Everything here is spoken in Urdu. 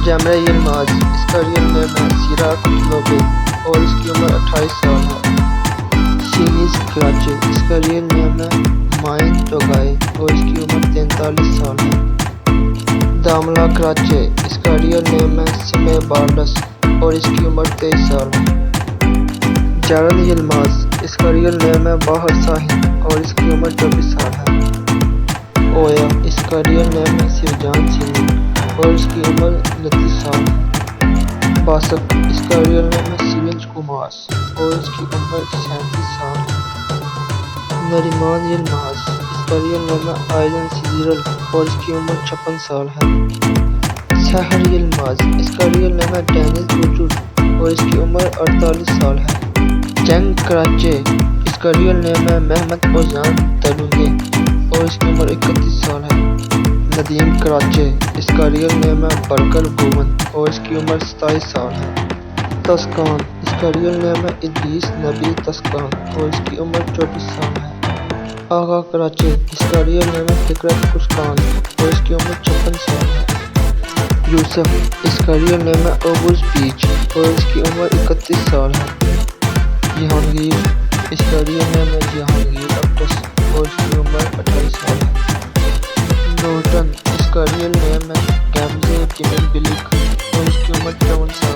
جامرہ یلماز، اس کا ریئل نیم ہے سیراک لوبے اور اس کی عمر 28 سال ہے۔ شینیز کراچے، اس کا ریئل نیم ہے مائن ٹوگائے اور اس کی عمر 43 سال ہے۔ داملہ کراچے، اس کا ریئل نیم ہے سمے بارڈس اور اس کی عمر 23 سال ہے۔ جارن یلماز، اس کا ریئل نیم ہے باہر ساہن اور اس کی عمر 24 سال ہے۔ اویا، اس کا ریئل نیم ہے سرجان سنگھ اور اس کی عمر 29 سال ہے۔ باسک، اس کا ریئل نیم ہے سیونج کمار اور اس کی عمر 37 سال ہے۔ نریمان یلماز، اس کا ریئل نیم ہے آئلن سیزیرل اور اس کی عمر 56 سال ہے۔ سحر یلماز، اس کا ریئل نیم ہے ڈینس بوٹر اور اس کی عمر 48 سال ہے۔ جنگ کراچے، اس کا ریئل نیم ہے محمد اوزان تلونگے اور اس کی عمر 31 سال ہے۔ ندیم کراچے، اس کا ریئل نیم ہے برکر گوون اور اس کی عمر 27 سال ہے۔ تسکان، اس کا ریئل نیم ہے ادریس نبی تسکان اور اس کی عمر 24 سال ہے۔ آغا کراچے، اس کا ریئل نیم ہے فکرت کسکان اور اس کی عمر 56 سال ہے۔ یوسف، اس کا ریئل نیم ہے اوبوز بیچ اور اس کی عمر 31 سال ہے۔ جہانگیر، اس کا ریئل نیم ہے جہانگیر اکٹس اور اس کی عمر 28 سال ہے۔ نورٹن، اس کا ریئل نیم ہے گیمزے جمل بلک اور اس کی عمر 53 سال ہے۔